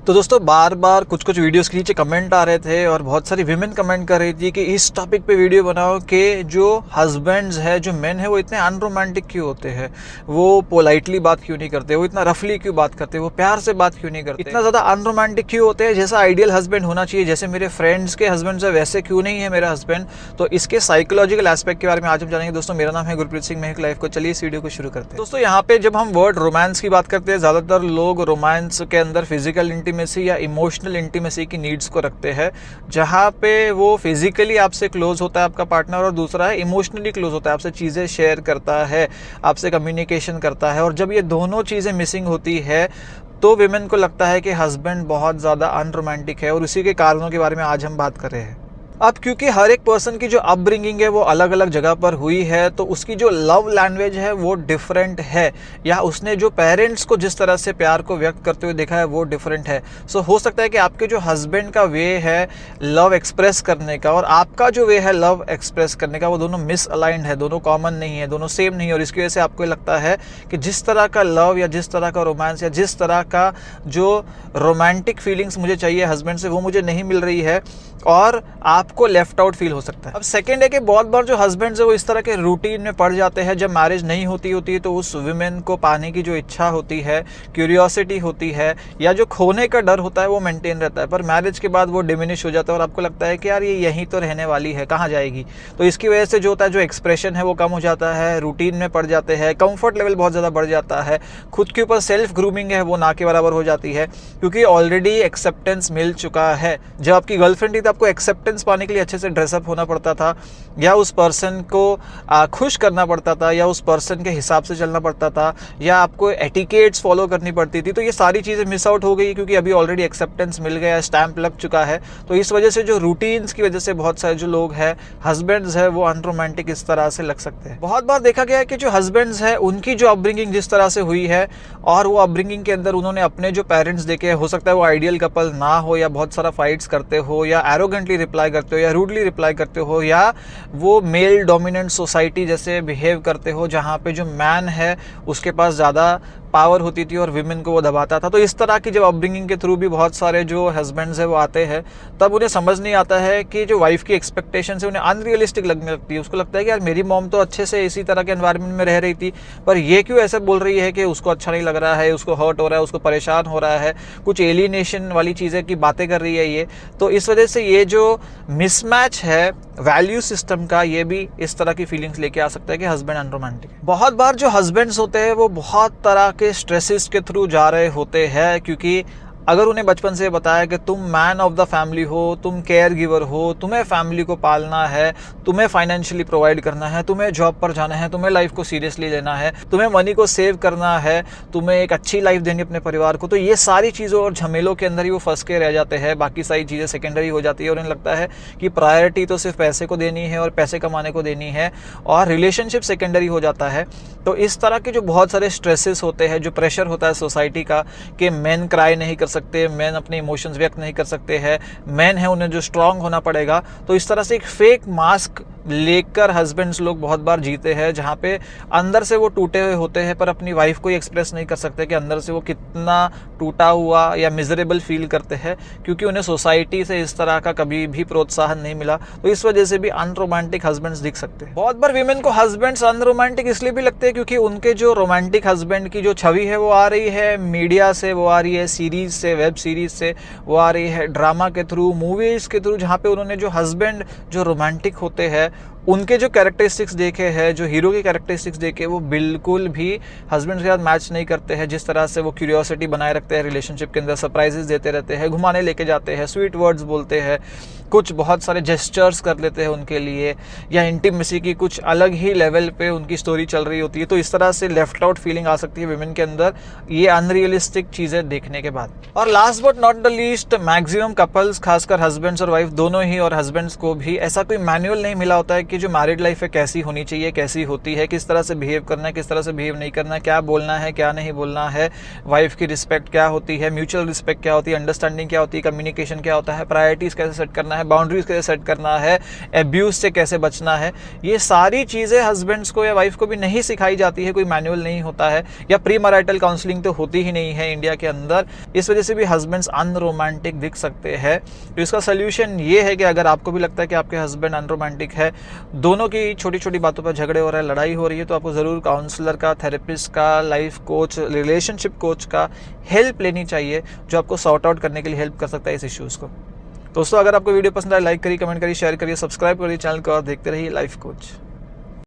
तो दोस्तों बार बार कुछ कुछ वीडियोस के नीचे कमेंट आ रहे थे और बहुत सारी विमेन कमेंट कर रही थी कि इस टॉपिक पे वीडियो बनाओ कि जो हस्बैंड्स है, जो मेन है, वो इतने अनरोमांटिक क्यों होते हैं, वो पोलाइटली बात क्यों नहीं करते, वो इतना रफली क्यों बात करते हैं, वो प्यार से बात क्यों नहीं करते, इतना ज़्यादा अनरोमांटिक क्यों होते हैं, जैसा आइडियल हस्बैंड होना चाहिए, जैसे मेरे फ्रेंड्स के हस्बैंड है वैसे क्यों नहीं है मेरा हस्बैंड। तो इसके साइकोलॉजिकल एस्पेक्ट के बारे में आज हम जानेंगे। दोस्तों मेरा नाम है गुरप्रीत सिंह, महक लाइफ को। चलिए इस वीडियो को शुरू करते हैं। दोस्तों यहाँ पे जब हम वर्ड रोमांस की बात करते हैं, ज़्यादातर लोग रोमांस के अंदर फिजिकल इंटीमेसी या इमोशनल इंटीमेसी की नीड्स को रखते हैं, जहाँ पे वो फिजिकली आपसे क्लोज होता है आपका पार्टनर, और दूसरा है इमोशनली क्लोज होता है, आपसे चीज़ें शेयर करता है, आपसे कम्युनिकेशन करता है। और जब ये दोनों चीज़ें मिसिंग होती है तो विमेन को लगता है कि हस्बैंड बहुत ज़्यादा अनरोमांटिक है, और उसी के कारणों के बारे में आज हम बात कर रहे हैं। अब क्योंकि हर एक पर्सन की जो अपब्रिंगिंग है वो अलग अलग जगह पर हुई है, तो उसकी जो लव लैंग्वेज है वो डिफरेंट है, या उसने जो पेरेंट्स को जिस तरह से प्यार को व्यक्त करते हुए देखा है वो डिफरेंट है। सो हो सकता है कि आपके जो हस्बैंड का वे है लव एक्सप्रेस करने का और आपका जो वे है लव एक्सप्रेस करने का, वो दोनों मिसअलाइंड है, दोनों कॉमन नहीं है, दोनों सेम नहीं है। और इसकी वजह से आपको लगता है कि जिस तरह का लव या जिस तरह का रोमांस या जिस तरह का जो रोमांटिक फीलिंग्स मुझे चाहिए हस्बैंड से वो मुझे नहीं मिल रही है, और आपको लेफ्ट आउट फील हो सकता है। अब सेकंड है कि बहुत बार जो हस्बैंड्स है वो इस तरह के रूटीन में पड़ जाते हैं। जब मैरिज नहीं होती है तो उस विमेन को पाने की जो इच्छा होती है, क्यूरियोसिटी होती है, या जो खोने का डर होता है वो मेंटेन रहता है, पर मैरिज के बाद वो डिमिनिश हो जाता है और आपको लगता है कि यार ये यहीं तो रहने वाली है, कहाँ जाएगी। तो इसकी वजह से जो होता है, जो एक्सप्रेशन है वो कम हो जाता है, रूटीन में पड़ जाते हैं, कंफर्ट लेवल बहुत ज़्यादा बढ़ जाता है, खुद के ऊपर सेल्फ ग्रूमिंग है वो ना के बराबर हो जाती है, क्योंकि ऑलरेडी एक्सेप्टेंस मिल चुका है। जब आपकी गर्लफ्रेंड थी तो आपको एक्सेप्टेंस पाने के लिए अच्छे से ड्रेसअप होना पड़ता था, या उस पर्सन को खुश करना पड़ता था, या उस पर्सन के हिसाब से चलना पड़ता था, या आपको एटिकेट्स फॉलो करनी पड़ती थी। तो ये सारी चीज़ें मिस आउट हो गई क्योंकि अभी ऑलरेडी एक्सेप्टेंस मिल गया, स्टैंप लग चुका है। तो इस वजह से जो रूटीन्स की वजह से बहुत सारे जो लोग हैं हस्बैंड्स है वो अनरोमांटिक इस तरह से लग सकते हैं। बहुत बार देखा गया है कि जो हस्बैंड्स है उनकी जो अपब्रिंगिंग जिस तरह से हुई है, और वो अपब्रिंगिंग के अंदर उन्होंने अपने जो पेरेंट्स देखे, हो सकता है वो आइडियल कपल ना हो, या बहुत सारा फाइट्स करते हो, या एरोगेंटली रिप्लाई करते हो, या रूडली रिप्लाई करते हो, या वो मेल डोमिनेंट सोसाइटी जैसे बिहेव करते हो, जहाँ पे जो मैन है उसके पास ज़्यादा पावर होती थी और विमेन को वो दबाता था। तो इस तरह की जब अपब्रिंगिंग के थ्रू भी बहुत सारे जो हस्बैंड्स हैं वो आते हैं, तब उन्हें समझ नहीं आता है कि जो वाइफ की एक्सपेक्टेशन है उन्हें अनरियलिस्टिक लगने लगती है। उसको लगता है कि यार मेरी मॉम तो अच्छे से इसी तरह के एनवायरनमेंट में रह रही थी, पर ये क्यों ऐसे बोल रही है कि उसको अच्छा नहीं लग रहा है, उसको हर्ट हो रहा है, उसको परेशान हो रहा है, कुछ एलिनेशन वाली चीज़ें की बातें कर रही है ये। तो इस वजह से ये जो मिसमैच है वैल्यू सिस्टम का, ये भी इस तरह की फीलिंग्स लेके आ सकता है कि हस्बैंड अनरोमांटिक है। बहुत बार जो हस्बैंड्स होते हैं वो बहुत तरह के स्ट्रेसेस के थ्रू जा रहे होते हैं, क्योंकि अगर उन्हें बचपन से बताया कि तुम मैन ऑफ द फैमिली हो, तुम केयर गिवर हो, तुम्हें फैमिली को पालना है, तुम्हें फाइनेंशियली प्रोवाइड करना है, तुम्हें जॉब पर जाना है, तुम्हें लाइफ को सीरियसली लेना है, तुम्हें मनी को सेव करना है, तुम्हें एक अच्छी लाइफ देनी अपने परिवार को, तो ये सारी चीज़ों और झमेलों के अंदर ही वो फंस के रह जाते हैं। बाकी सारी चीज़ें सेकेंडरी हो जाती है और उन्हें लगता है कि प्रायोरिटी तो सिर्फ पैसे को देनी है और पैसे कमाने को देनी है, और रिलेशनशिप सेकेंडरी हो जाता है। तो इस तरह के जो बहुत सारे स्ट्रेसेस होते हैं, जो प्रेशर होता है सोसाइटी का कि मैन क्राई नहीं कर सकते, मैन अपने इमोशंस व्यक्त नहीं कर सकते हैं, मैन है उन्हें जो स्ट्रांग होना पड़ेगा, तो इस तरह से एक फेक मास्क लेकर हस्बैंड्स लोग बहुत बार जीते हैं, जहाँ पे अंदर से वो टूटे हुए होते हैं पर अपनी वाइफ को ही एक्सप्रेस नहीं कर सकते कि अंदर से वो कितना टूटा हुआ या मिजरेबल फील करते हैं, क्योंकि उन्हें सोसाइटी से इस तरह का कभी भी प्रोत्साहन नहीं मिला। तो इस वजह से भी अनरोमांटिक हस्बैंड्स दिख सकते हैं। बहुत बार विमेन को हस्बैंड्स अनरोमांटिक इसलिए भी लगते हैं क्योंकि उनके जो रोमांटिक हस्बैंड की जो छवि है वो आ रही है मीडिया से, वो आ रही है सीरीज से, वेब सीरीज से, वो आ रही है ड्रामा के थ्रू, मूवीज के थ्रू, जहाँ पे उन्होंने जो हस्बैंड जो रोमांटिक होते हैं उनके जो कैरेक्टरिस्टिक्स देखे हैं, जो हीरो के कैरेक्टरिस्टिक्स देखे, वो बिल्कुल भी हस्बैंड के साथ मैच नहीं करते हैं। जिस तरह से वो क्यूरियोसिटी बनाए रखते हैं रिलेशनशिप के अंदर, सरप्राइजेस देते रहते हैं, घुमाने लेके जाते हैं, स्वीट वर्ड्स बोलते हैं, कुछ बहुत सारे जेस्चर्स कर लेते हैं उनके लिए, या इंटीमेसी की कुछ अलग ही लेवल पे उनकी स्टोरी चल रही होती है। तो इस तरह से लेफ्ट आउट फीलिंग आ सकती है विमेन के अंदर ये अनरियलिस्टिक चीज़ें देखने के बाद। और last but not the least, maximum couples, खासकर हस्बैंड्स और वाइफ दोनों ही, और हस्बैंड्स को भी ऐसा कोई मैनुअल नहीं मिला होता है कि जो मैरिड लाइफ है कैसी होनी चाहिए, कैसी होती है, किस तरह से बिहेव करना है, किस तरह से बिहेव नहीं करना है, क्या बोलना है, क्या नहीं बोलना है, वाइफ की रिस्पेक्ट क्या होती है, म्यूचुअल रिस्पेक्ट क्या होती है, अंडरस्टैंडिंग क्या होती है, कम्युनिकेशन क्या होता है, प्रायोरिटीज़ कैसे सेट करना है, बाउंड्रीज कैसे सेट करना है, एब्यूज़ से कैसे बचना है। ये सारी चीज़ें हस्बैंड्स को या वाइफ को भी नहीं सिखाई जाती है, कोई मैनुअल नहीं होता है, या प्री मैरिटल काउंसलिंग तो होती ही नहीं है इंडिया के अंदर। इस वजह से भी हस्बैंड्स अनरोमांटिक दिख सकते हैं। तो इसका सोल्यूशन ये है कि अगर आपको भी लगता है कि आपके हस्बैंड अनरोमांटिक है, दोनों की छोटी छोटी बातों पर झगड़े हो रहे हैं, लड़ाई हो रही है, तो आपको ज़रूर काउंसलर का, थेरेपिस्ट का, लाइफ कोच, रिलेशनशिप कोच का हेल्प लेनी चाहिए, जो आपको सॉर्ट आउट करने के लिए हेल्प कर सकता है इस इश्यूज़ को। दोस्तों, अगर आपको वीडियो पसंद आए, लाइक करिए, कमेंट करिए, शेयर करिए, सब्सक्राइब करिए चैनल को और देखते रहिए लाइफ कोच।